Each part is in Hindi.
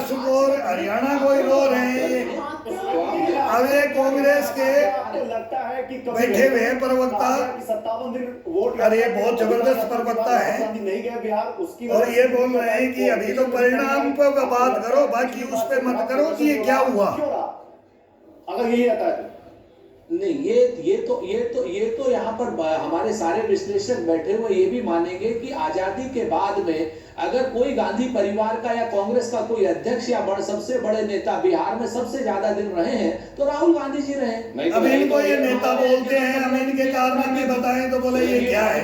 महाराष्ट्र को और हरियाणा को ही रो रहे हैं ये। अब ये कांग्रेस के बैठे हुए हैं प्रवक्ता, 57 दिन वोट, और ये बहुत जबरदस्त प्रवक्ता है, नहीं गए बिहार, उसकी और ये बोल रहे हैं कि अभी तो परिणाम पर बात करो, बाकी उस पर मत करो कि ये क्या हुआ। अगर यही रहता है नहीं, ये तो यहाँ पर हमारे सारे विश्लेषक बैठे हुए ये भी मानेंगे कि आजादी के बाद में अगर कोई गांधी परिवार का या कांग्रेस का कोई अध्यक्ष या सबसे बड़े नेता बिहार में सबसे ज्यादा दिन रहे हैं तो राहुल गांधी जी रहे। अब इनको ये नेता बोलते हैं, हम इनके कारण भी बताएं तो बोले ये क्या है।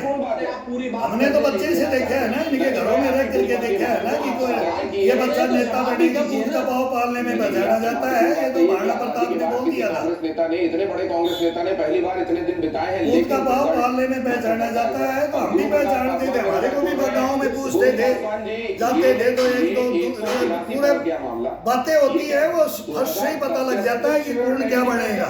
हमने तो बच्चे से देखा है ना, इनके घरों में रह करके देखा है ना कि कोई ये बच्चा नेता बनेगा, दूध का पाव पालने में बचाना जाता है। ये तो महाराणा प्रताप ने बोल दिया था, नेता ने, इतने बड़े कांग्रेस नेता ने पहली बार इतने दिन बिताए हैं, दूध का पाव पालने में पहचाना जाता है। तो हम भी पहचानते थे, हमारे को भी गाँव में पूछते थे, जाते थे तो एक दो पूरे बातें होती है, वो फर्स्ट से ही पता लग जाता है कि कौन क्या बनेगा।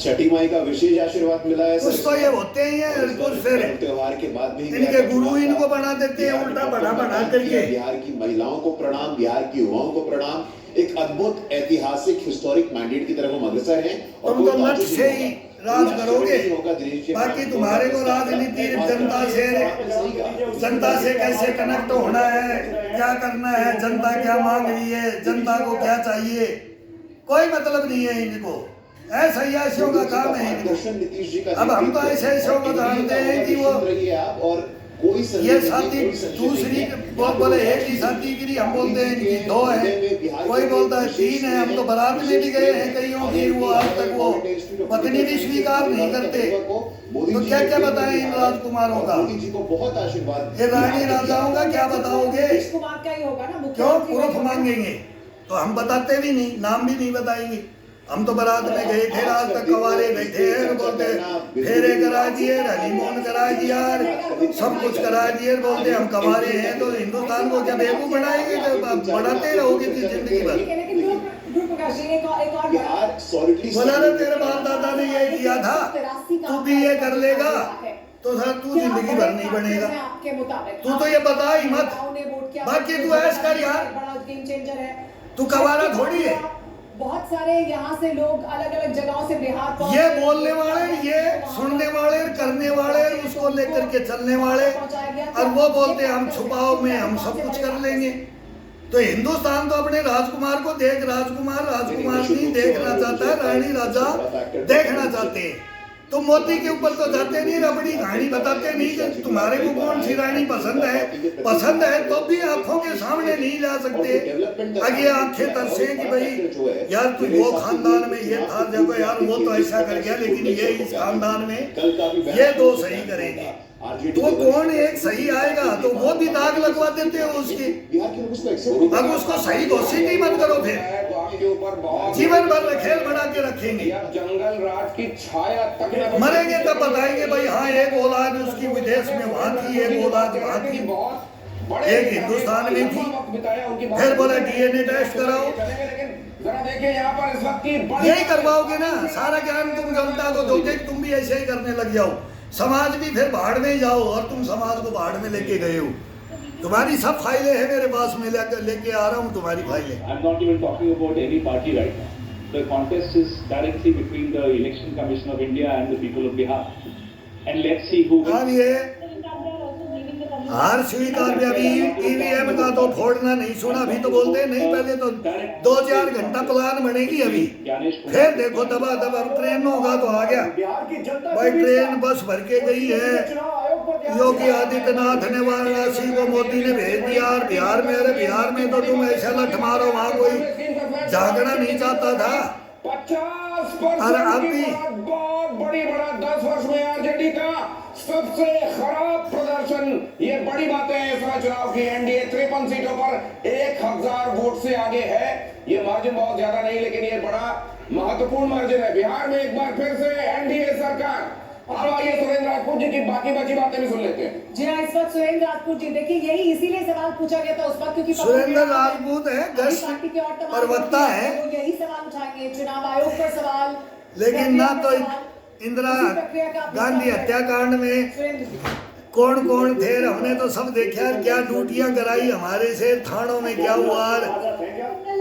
छठी माई का विशेष आशीर्वाद मिला है। कुछ तो ये होते ही है, कुछ फिर त्योहार के बाद भी इनके गुरु इनको बना देते हैं उल्टा बना करके। बिहार की महिलाओं को प्रणाम, बिहार की युवाओं को प्रणाम। एक अद्भुत ऐतिहासिक हिस्टोरिक मैंडेट की तरफ हम अग्रसर हैं। तुम तो लक्ष्य से ही राज करोगे, बाकी तुम्हारे को राजनीति जनता से कैसे कनेक्ट होना है, क्या करना है, जनता क्या मांग रही है, जनता को क्या चाहिए, कोई मतलब नहीं है इनको। ऐसा ही ऐसे का काम है इनको। अब हम तो ऐसे को जानते हैं कि वो और कोई ये साथी दूसरी बोले एक ही साथी गिरी, हम बोलते हैं कि दो है, कोई बोलता है तीन है। हम तो बारात में भी गए हैं कईयों की, वो आज तक वो पत्नी भी स्वीकार नहीं करते। तो क्या क्या बताएं इन राजकुमारों का, मोदी जी को बहुत आशीर्वाद, ये रानी राजाओं का क्या बताओगे, कुमार का ही होगा ना, क्यों प्रूफ मांगेंगे। तो हम बताते भी नहीं, नाम भी नहीं बताएंगे। हम तो बारात में गए थे, आज तक कवारे बैठे हैं, बोलते फेरे करा दिए, हनीमून करा दिया, सब कुछ करा दिए, बोलते हम कवारे हैं। तो हिंदुस्तान को क्या बेवकूफ बनाएंगे, जब बढ़ाते रहोगे जिंदगी भर। बोला ना तेरे बाप दादा ने ये किया था, तू भी ये कर लेगा तो सर तू जिंदगी भर नहीं बनेगा। तू तो ये बता ही मत, बाकी तू ऐश कर यार, तू कवारा थोड़ी है। बहुत सारे यहाँ से लोग अलग अलग जगहों से बिहार ये बोलने वाले, ये सुनने वाले, करने वाले, उसको लेकर के चलने वाले, और वो बोलते हम छुपाओ में हम सब कुछ कर लेंगे। तो हिंदुस्तान तो अपने राजकुमार को देख, राजकुमार नहीं देखना चाहता है, रानी राजा देखना चाहते हैं। तो मोदी के ऊपर तो जाते नहीं, रबड़ी कहानी बताते नहीं कि तुम्हारे को कौन सी रानी पसंद है तो भी आंखों के सामने नहीं ला सकते। आगे आंखें तरसे कि भाई यार तू वो खानदान में ये था, जब यार वो तो ऐसा कर गया, लेकिन ये इस खानदान में ये दो सही करेंगे। तो कौन एक सही आएगा तो वो भी दाग लगवा देते हो उसकी। अब उसको सही घोषित ही मत करो, फिर जीवन भर खेल बना के रखेंगे। जंगल राज की छाया तक मरेंगे तब बताएंगे भाई हाँ एक औलाद उसकी विदेश में वहां थी, एक औलाद वहां थी, एक हिंदुस्तान में थी। फिर बोला डीएनए टेस्ट कराओ, जरा देखिए यहाँ पर इस वक्त की यही करवाओगे ना, सारा ज्ञान तुम जनता को दोगे, तुम भी ऐसे ही करने लग जाओ। समाज भी फिर बाढ़ में ही जाओ, और तुम समाज को बाढ़ में लेके गए हो। तुम्हारी सब फाइलें हैं मेरे पास में, लेके आ रहा हूँ तुम्हारी फाइलें। I'm not even talking about any party right now. The contest is directly between the Election Commission of India and the people of Bihar. And let's see who will. अब ये हार स्वीकार भी, अभी ईवीएम का तो फोड़ना नहीं सुना, अभी तो बोलते नहीं, पहले तो 2-4 घंटा प्लान बनेगी, अभी फिर देखो दबा दबा ट्रेन होगा तो आ गया भाई। ट्रेन बस भर के गई है, योगी आदित्यनाथ ने वाराणसी को मोदी ने भेज दिया, और बिहार में, अरे बिहार में तो तुम ऐसा लठ मारो, वहां कोई झागड़ा नहीं चाहता था। 50% और अब भी बहुत बड़ी बड़ा 10 वर्ष में आरजेडी का सबसे खराब प्रदर्शन। ये बड़ी बात है इस बार चुनाव की। एनडीए 53 सीटों पर 1000 वोट से आगे है। ये मार्जिन बहुत ज्यादा नहीं, लेकिन ये बड़ा महत्वपूर्ण मार्जिन है। बिहार में एक बार फिर से एनडीए सरकार। अब आइए सुरेंद्र राजपूत जी की बाकी बची बातें भी सुन लेते हैं। जी हाँ, इस वक्त सुरेंद्र राजपूत जी, देखिए यही इसीलिए सवाल पूछा गया था उस वक्त, क्योंकि सुरेंद्र राजपूत है, गश्त प्रवक्ता है, यही सवाल उठाएंगे, चुनाव आयोग पर सवाल। लेकिन ना तो इंदिरा गांधी हत्याकांड में कौन कौन थे, हमने तो सब देखा क्या ड्यूटियां कराई हमारे से। थानों में क्या हुआ,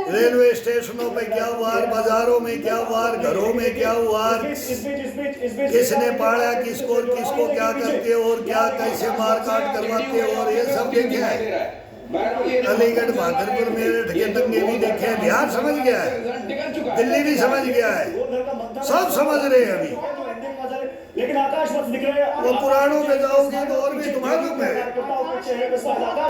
रेलवे स्टेशनों पे क्या हुआ, बाजारों में क्या हुआ, घरों में क्या हुआ, किसने पाड़ा किसको, किसको क्या करते और क्या कैसे मार काट करवाते और ये सब देखे है। अलीगढ़, बहादुरपुर, मेरठ के दंगे भी देखे हैं। बिहार समझ गया है, दिल्ली भी समझ गया है, सब समझ रहे हैं अभी। लेकिन आकाश मत दिख रहे। वो पुराणों में जाओगे तो और भी तुम्हारे में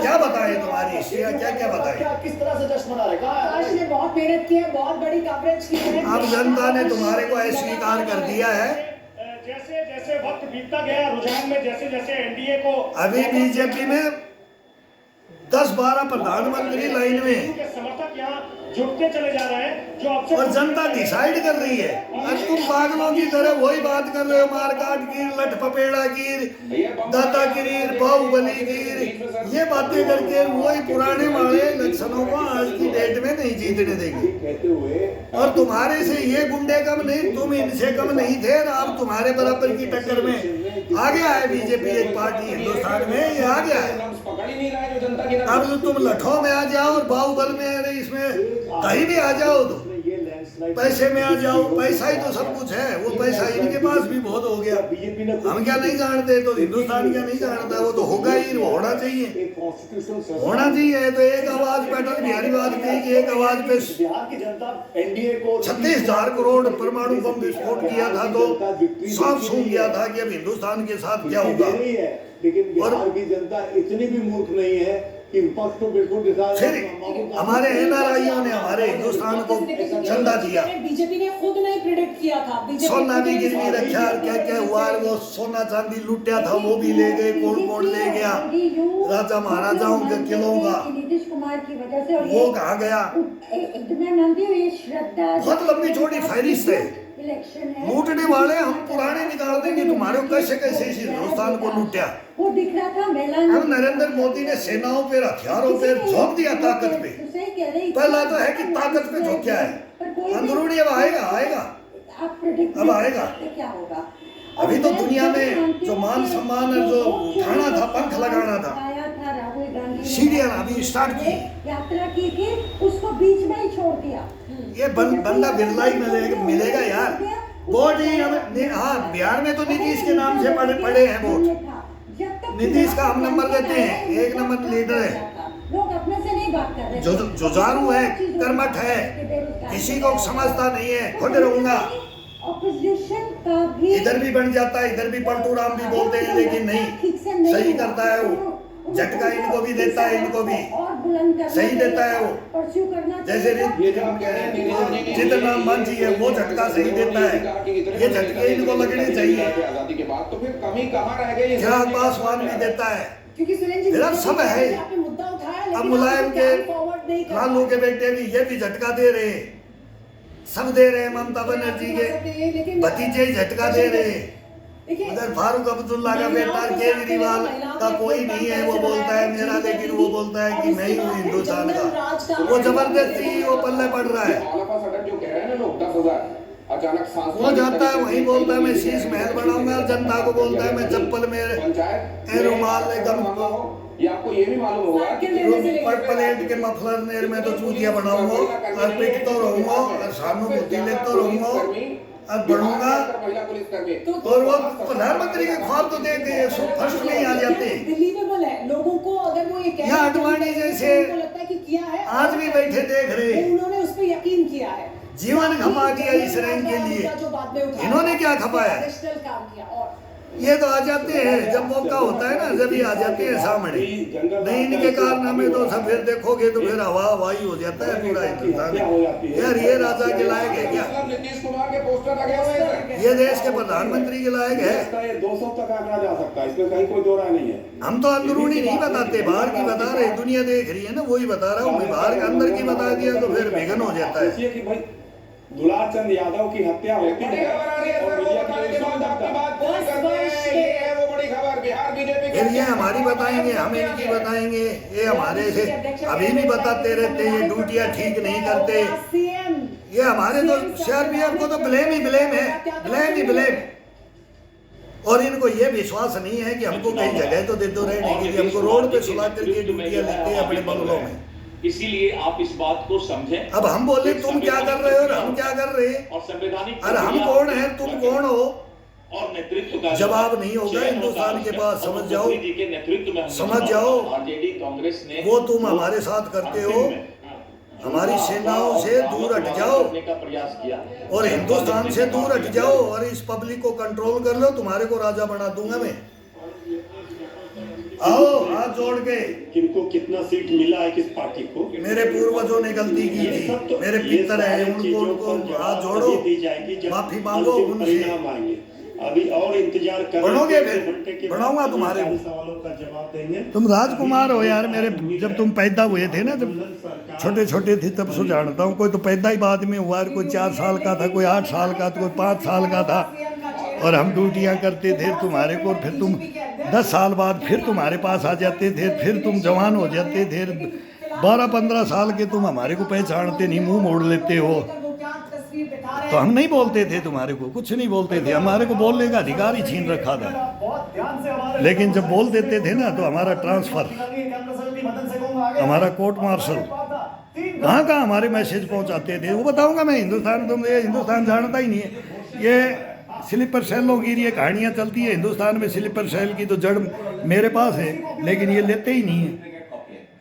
क्या बताए, तुम्हारी हिस्ट्री क्या क्या बताए। किस तरह से जश्न मना रहे। आकाश ने बहुत मेहनत की है, बहुत बड़ी कवरेज की है। अब जनता ने तुम्हारे को अस्वीकार कर दिया है। जैसे जैसे वक्त बीतता गया, रुझान में जैसे जैसे एनडीए को, अभी बीजेपी में 10-12 प्रधानमंत्री लाइन में के समर्थक यहाँ जुटते चले जा रहे हैं, जो अब और जनता डिसाइड कर रही है। और तुम पागलों की तरह वही बात कर रहे हो, मारकाट गिर, लठ पपेड़ा गिर, दादागिरी, बाहुबली गिर, ये बातें करके वही पुराने वाले इलेक्शनों को आज की डेट में नहीं जीतने देंगे। और तुम्हारे से ये गुंडे कम नहीं, तुम इनसे कम नहीं थे। अब तुम्हारे बराबर की टक्कर में आ गया है बीजेपी, एक पार्टी हिंदुस्तान में ये आ गया है। अब जो तुम लठों में आ जाओ और बाहुबल में, इसमें कहीं भी आ जाओ तो पैसे में आ जाओ, पैसा ही तो सब कुछ है। वो पैसा इनके पास भी बहुत हो गया। हम क्या नहीं जानते, तो हिंदुस्तान क्या नहीं जानता, वो तो होगा ही, वो होना चाहिए, होना चाहिए। तो एक आवाज पे अटल बिहारी वाजपेयी की, एक आवाज पे बिहार की जनता एनडीए को 36,000 करोड़ परमाणु बम विस्फोट किया था, तो साफ सूझ गया था कि अब हिंदुस्तान के साथ क्या होगा। लेकिन बिहार की जनता इतनी भी मूर्ख नहीं है कि विपक्ष को बिल्कुल फिर हमारे एनआरआईओं ने हमारे हिंदुस्तान को चंदा दिया। बीजेपी ने खुद नहीं प्रेडिक्ट किया था। सोना भी गिरवी रखा, क्या क्या हुआ, वो सोना चांदी लूटा था वो भी ले गए, कौन कौन ले गया, राजा महाराजाओं के किलों का, नीतीश कुमार की वजह से। वो कहाँ गया। मैं मानती हूँ ये श्रद्धा, बहुत लंबी छोटी फहरिस्त है। इलेक्शन है, लूटने वाले हम पुराने निकाल देंगे, तुम्हारे कैसे कैसे इस हिंदुस्तान को लूटा। वो दिख रहा था मेला। अब नरेंद्र मोदी ने सेनाओं पे, हथियारों पे झोंक दिया, ताकत पे। पहला तो है कि ताकत पे झोंका है, अंदरूनी अब आएगा अब आएगा। क्या होगा अभी तो दुनिया में जो मान सम्मान जो उठाना था, पंख लगाना था, राहुल गांधी सीरियल अभी स्टार्ट की, यात्रा की थी, उसको बीच में ही छोड़ दिया। ये बंदा बिरला ही मिलेगा यार। वोट ही हाँ, बिहार में तो नीतीश के नाम से पड़े हैं वोट। नीतीश का हम नंबर देते हैं, 1 नंबर लीडर है, लोग अपने से नहीं बात कर रहे, जुझारू है, कर्मठ है, किसी को समझता नहीं है, खुद रहूंगा। ऑपोजिशन का भी इधर भी बन जाता है, इधर भी पलटू राम भी बोलते हैं, लेकिन नहीं, सही करता है वो, झटका इनको भी देता है, इनको भी सही देता है वो। जैसे जितना मंझी है वो झटका सही देता है, ये झटके इनको लगने चाहिए। आजादी के बाद तो फिर कमी कहाँ रह गई। चिराग पासवान भी देता है, क्योंकि सुरेंद्र फिर अब सब है। आपने मुद्दा उठाया, अब मुलायम के, लालू के बेटे भी ये भी झटका दे रहे, सब दे रहे, ममता बनर्जी के भतीजे झटका दे रहे। उधर फारूक अब्दुल्ला का बेटा केजरीवाल का कोई नहीं है, वो बोलता है मेरा, लेकिन वो बोलता है कि मैं ही हूँ हिंदुस्तान का। वो जबरदस्ती वो पल्ले पड़ रहा है। जो कह रहे हैं ना लोग 10,000 अचानक वो जाता है वहीं बोलता है मैं शीश महल बनाऊंगा, जनता को बोलता है मैं चप्पल में रुमाल ये आपको ये भी मालूम होगा कि प्लेट के मफलर नेर में तो चूतिया बनाऊंगा और पिटता रहूंगा और सहानुभूति लेता रहूंगा और बढ़ूंगा। और वो प्रधानमंत्री के ख्वाब तो देख गए, फर्स्ट में ही आ जाते हैं। दिल्ली में बोला है लोगों को, अगर वो ये कह यहाँ अडवाणी जैसे लगता है कि किया है, आज भी बैठे देख रहे, उन्होंने उस पर यकीन किया है, जीवन खपा दिया इस रैंक के लिए। इन्होंने क्या खपाया, काम किया। और ये तो आ जाते हैं जब मौका होता है ना, जब ही आ जाते हैं सामने। नहीं इनके कारनामे तो सब फिर देखोगे तो फिर हवा हवाई हो जाता है पूरा हिंदुस्तान। यार ये राजा के लायक है क्या, नीतीश कुमार के पोस्टर लगे हुए हैं, ये देश के प्रधानमंत्री के लायक है। 200 तक आंकड़ा जा सकता है, इसमें कहीं कोई दो राय नहीं है। हम तो अंदरूनी नहीं बताते, बाहर की बता रहे, दुनिया देख रही है ना, वही बता रहा हूँ। बाहर के अंदर की बता दिया तो फिर विघन हो जाता है। कि भाई दुलार चंद यादव की हत्या होती है और मीडिया फिर ये हमारी बताएंगे, हम इनकी बताएंगे, ये हमारे से अभी भी बताते रहते हैं ये ड्यूटियां ठीक नहीं करते। ये हमारे तो सीआरपीएफ को तो ब्लेम ही ब्लेम है, ब्लेम ही ब्लेम। और इनको ये विश्वास नहीं है कि हमको कहीं जगह तो दे दो रहने के लिए, हमको रोड पे सुला करके ड्यूटियां लेते हैं अपने बंगलों में। इसीलिए आप इस बात को समझें। अब हम बोले तुम क्या कर रहे हो और हम क्या कर रहे हैं, और संवैधानिक अरे हम कौन है तुम कौन हो, और नेतृत्व का जवाब नहीं होगा हिंदुस्तान के पास। समझ जाओ, जी के नेतृत्व में समझ जाओ, आरजेडी कांग्रेस ने वो तुम हमारे साथ करते हो, हमारी सेनाओं से दूर हट जाओ करने का प्रयास किया और हिंदुस्तान से दूर हट जाओ और इस पब्लिक को कंट्रोल कर लो, तुम्हारे को राजा बना दूंगा मैं। आओ हाथ जोड़ के, किनको कितना सीट मिला है किस पार्टी को, मेरे पूर्वजों ने गलती की थी, मेरे पितर है, उनको हाथ जोड़ो, माफी मांगो उनसे। आएंगे अभी और इंतजार कर, बढ़ोगे फिर बढ़ाऊंगा तुम्हारे सवालों का जवाब देंगे। तुम राजकुमार हो यार मेरे, जब तुम पैदा हुए थे ना, जब छोटे छोटे थे तब से जानता हूँ। कोई तो पैदा ही बाद में हुआ, कोई 4 साल का था, कोई 8 साल का था, कोई 5 साल का था, और हम ड्यूटियाँ करते थे तुम्हारे को। फिर तुम 10 साल बाद फिर तुम्हारे पास आ जाते थे, फिर तुम जवान हो जाते थे। 12-15 साल के तुम हमारे को पहचानते नहीं, मुंह मोड़ लेते हो। तो हम नहीं बोलते थे तुम्हारे को, कुछ नहीं बोलते थे, हमारे को बोलने का अधिकार ही छीन रखा था। लेकिन जब बोल देते थे ना तो हमारा ट्रांसफर, हमारा कोर्ट मार्शल, कहाँ कहाँ हमारे मैसेज पहुँचाते थे वो बताऊँगा मैं। हिंदुस्तान तुम ये हिंदुस्तान जानता ही नहीं है। ये स्लीपर सेलों की ये कहानियाँ चलती है हिंदुस्तान में, स्लीपर सेल की तो जड़ मेरे पास है, लेकिन ये लेते ही नहीं है।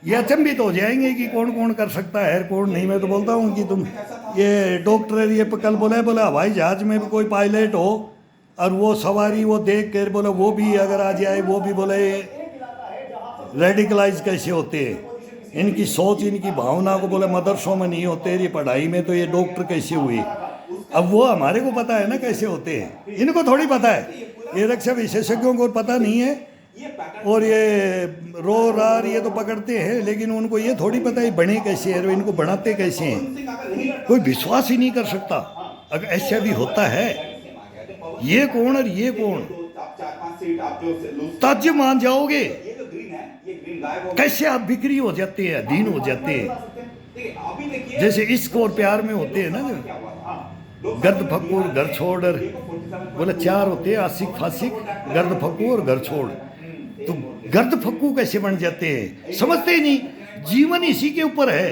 ये अचंभित तो हो जाएंगे कि कौन कौन कर सकता है कौन नहीं। मैं तो बोलता हूँ कि तुम ये डॉक्टर ये कल बोले हवाई जहाज में भी कोई पायलट हो और वो सवारी वो देख कर बोले वो भी अगर आ जाए, वो भी बोले रेडिकलाइज कैसे होते हैं, इनकी सोच इनकी भावना को बोले मदरसों में नहीं होते, ये पढ़ाई में, तो ये डॉक्टर कैसे हुए। अब वो हमारे को पता है ना कैसे होते हैं, इनको थोड़ी पता है। ये रक्षा विशेषज्ञों को पता नहीं है, और ये रो रार ये तो पकड़ते हैं, लेकिन उनको ये थोड़ी पता है बने कैसे हैं, इनको बनाते कैसे हैं। कोई विश्वास ही नहीं कर सकता अगर ऐसा भी होता है। ये कौन और ये कौन, ताज्जुब मान जाओगे कैसे आप बिक्री हो जाते हैं, अधीन हो जाते हैं। जैसे इश्क और प्यार में होते हैं ना, गर्द फकूर घर छोड़, बोले 4 होते हैं, आशिक फासिक, गर्द फकूर घर छोड़। तो गर्द फक्कू कैसे बन जाते हैं, समझते ही नहीं। जीवन इसी के ऊपर है,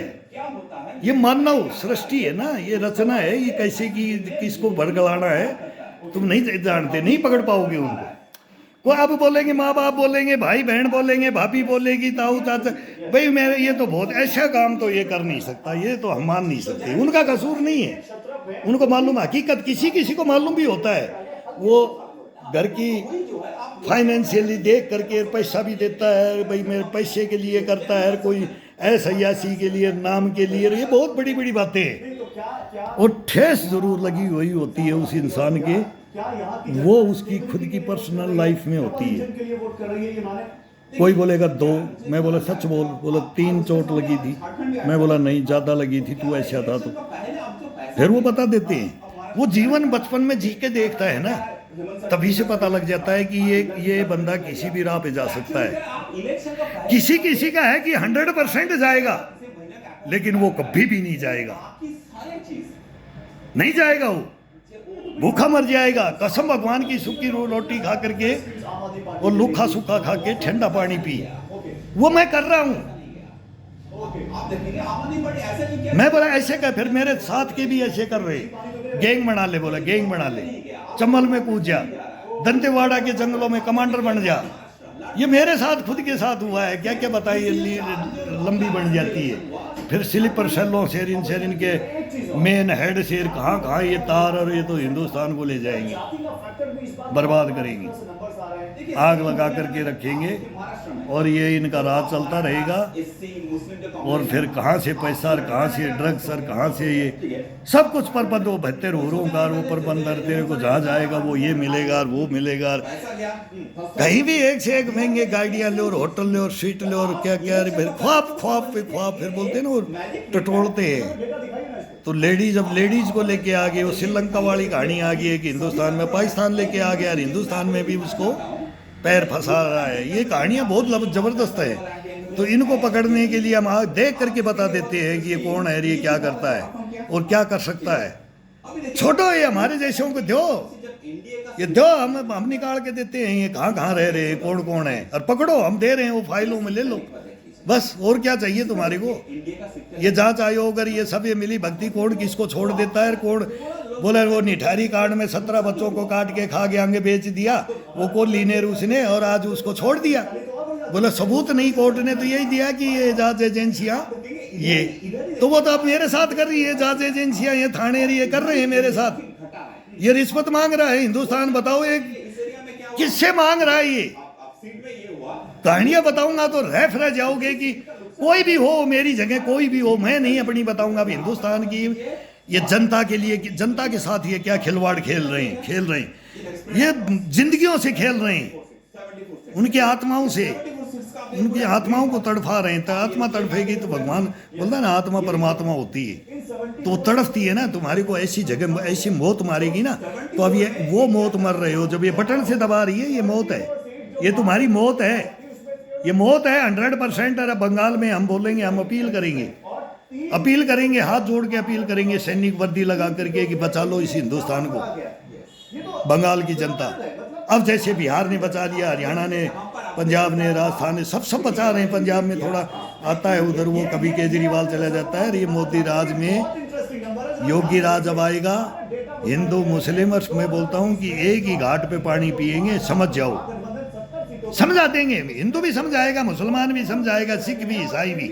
ये मानव सृष्टि है ना, ये रचना है, ये कैसे की किसको भड़गलाना है तुम नहीं जानते, नहीं पकड़ पाओगे उनको। वो अब बोलेंगे, माँ बाप बोलेंगे, भाई बहन बोलेंगे, भाभी बोलेगी, ताऊ चाचा, भाई मेरे ये तो बहुत ऐसा काम तो ये कर नहीं सकता, ये तो हम मान नहीं सकते। उनका कसूर नहीं है, उनको मालूम, हकीकत किसी किसी को मालूम भी होता है। वो घर की फाइनेंशियली देख करके पैसा भी देता है, भाई मेरे पैसे के लिए करता है, कोई ऐसी के लिए, नाम के लिए, ये बहुत बड़ी बड़ी बातें हैं। और ठेस जरूर लगी हुई होती है उस इंसान के, वो उसकी खुद की पर्सनल लाइफ में होती है। कोई बोलेगा 2, मैं बोला सच बोल, बोला 3 चोट लगी थी, मैं बोला नहीं ज़्यादा लगी थी, तू ऐसा था। तो फिर वो बता देते हैं। वो जीवन बचपन में जी के देखता है ना, तभी से पता लग जाता है कि ये बंदा किसी भी राह पे जा सकता है। किसी किसी का है कि 100% जाएगा, लेकिन वो कभी भी नहीं जाएगा, नहीं जाएगा, वो भूखा मर जाएगा। कसम भगवान की, सूखी रोटी खा करके और लूखा सूखा खा के ठंडा पानी पी, वो मैं कर रहा हूँ। मैं बोला ऐसे कर, फिर मेरे साथ के भी ऐसे कर रहे, गैंग बना ले, बोला गैंग बना ले, चंबल में कूद जा, दंतेवाड़ा के जंगलों में कमांडर बन जा। ये मेरे साथ खुद के साथ हुआ है, क्या क्या बताइए, लंबी बन जाती है। फिर स्लीपर सेलों से इनके मेन हेड से कहाँ कहाँ ये तार, और ये तो हिंदुस्तान को ले जाएंगे, बर्बाद करेंगे, आग लगा करके रखेंगे, और ये इनका राज चलता रहेगा। और फिर कहाँ से पैसा और कहाँ से ड्रग्स और कहाँ से ये सब कुछ प्रबंध, वो 72 होरों का वो प्रबंध, तेरे को जहाँ जाएगा वो ये मिलेगा और वो मिलेगा। कहीं भी एक से एक महंगे गाड़ियाँ ले और होटल ले और सीट ले और क्या क्या, फिर ख्वाब ख्वाब पे ख्वाब, फिर बोलते हैं ना वो टटोलते हैं। तो लेडीज, अब लेडीज को लेके आ गए, वो श्रीलंका वाली कहानी आ गई है कि हिंदुस्तान में पाकिस्तान लेके आ गया और हिंदुस्तान में भी उसको पैर फंसा रहा है। ये कहानियाँ बहुत ज़बरदस्त है। तो इनको पकड़ने के लिए हम देख करके बता देते हैं कि ये कौन है, ये क्या करता है और क्या कर सकता है। छोड़ो, ये हमारे जैसों को दो, ये दो हम निकाल के देते हैं, ये कहाँ कहाँ रह रहे हैं, कौन कौन है, और पकड़ो, हम दे रहे हैं, वो फाइलों में ले लो, बस और क्या चाहिए तुम्हारे को। ये जांच आयोग और ये सब ये मिली भक्ति कौन किसको छोड़ देता है, कौन बोले वो निठारी कार्ड में 17 बच्चों को काट के खा के आगे बेच दिया, वो कौन लीनेर उसने, और आज उसको छोड़ दिया। बोले सबूत नहीं, कोर्ट ने तो यही दिया कि ये जांच एजेंसियां ये, तो वो तो अब मेरे साथ कर रही है जांच एजेंसियां, ये थाने ये कर रहे हैं मेरे साथ, ये रिश्वत मांग रहा है हिंदुस्तान। बताओ ये किससे मांग रहा है, ये कहानियां बताऊंगा तो रेफ रह जाओगे कि कोई भी हो मेरी जगह, कोई भी हो, मैं नहीं अपनी बताऊंगा। अब हिंदुस्तान की ये जनता के लिए, जनता के साथ ये क्या खिलवाड़ खेल रहे हैं, ये जिंदगियों से खेल रहे हैं, उनकी आत्माओं से, उनकी आत्माओं को तड़फा रहे हैं। तो आत्मा तड़फेगी तो भगवान बोलता ना आत्मा परमात्मा होती है, तो तड़फती है ना। तुम्हारे को ऐसी जगह ऐसी मौत मारेगी ना, तो अब ये वो मौत मर रहे हो, जब ये बटन से दबा रही है, ये मौत है, ये तुम्हारी मौत है, ये मौत है 100%। और बंगाल में हम बोलेंगे, हम अपील करेंगे, हाथ जोड़ के अपील करेंगे सैनिक वर्दी लगा करके कि बचा लो इस हिंदुस्तान को, बंगाल की जनता। अब जैसे बिहार ने बचा लिया, हरियाणा ने, पंजाब ने, राजस्थान ने, सब बचा रहे हैं। पंजाब में थोड़ा आता है उधर, वो कभी केजरीवाल चला जाता है। ये मोदी राज में योगी राज अब आएगा, हिंदू मुस्लिम, और मैं बोलता हूँ कि एक ही घाट पे पानी पिएंगे, समझ जाओ, समझा देंगे। हिंदू भी समझाएगा, मुसलमान भी समझाएगा, सिख भी, ईसाई भी,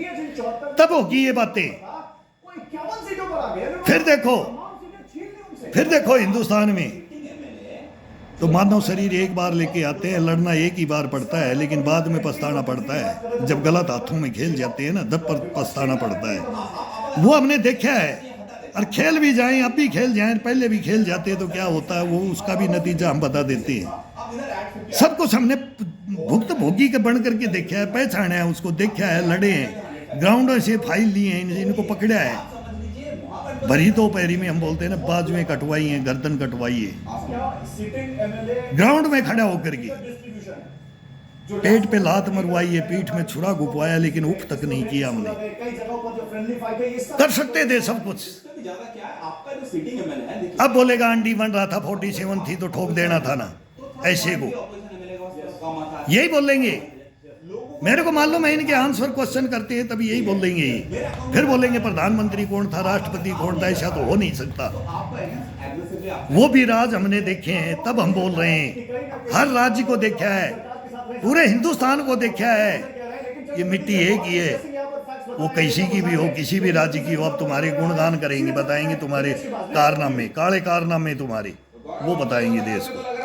तब होगी ये बातें। फिर देखो हिंदुस्तान में तो मानव शरीर एक बार लेके आते हैं, लड़ना एक ही बार पड़ता है, लेकिन बाद में पछताना पड़ता है। जब गलत हाथों में खेल जाते हैं ना, तब पर पछताना पड़ता है। वो हमने देखा है। और खेल भी जाएं, अब भी खेल जाएं, पहले भी खेल जाते हैं, तो क्या होता है वो, उसका भी नतीजा हम बता देते हैं। सब कुछ हमने भुक्त भोगी के बन करके देखा है, पहचाना है, उसको देखा है, लड़े हैं, ग्राउंडों से फाइल लिए हैं, इनको पकड़ा है। भरी तो पैरी में हम बोलते हैं ना, बाजुएं कटवाई हैं, गर्दन कटवाई है, ग्राउंड में खड़ा होकर के पेट पे लात मरवाई है, पीठ में छुरा घुपवाया, लेकिन उफ तक नहीं किया हमने। कर सकते थे सब कुछ। अब बोलेगा अंडी बन रहा था, 47 थी तो ठोक देना था ना, ऐसे को यही बोलेंगे। मेरे को मालूम है इनके आंसर क्वेश्चन करते हैं तभी यही बोलेंगे। फिर बोलेंगे प्रधानमंत्री कौन था, राष्ट्रपति कौन था, ऐसा तो हो नहीं सकता। वो भी राज हमने देखे हैं, तब हम बोल रहे हैं। हर राज्य को देखा है, पूरे हिंदुस्तान को देखा है। ये मिट्टी एक ही है, वो किसी की भी हो, किसी भी राज्य की हो। अब तुम्हारे गुणगान करेंगे, बताएंगे तुम्हारे कारनामे, काले कारनामे तुम्हारे, वो बताएंगे देश को।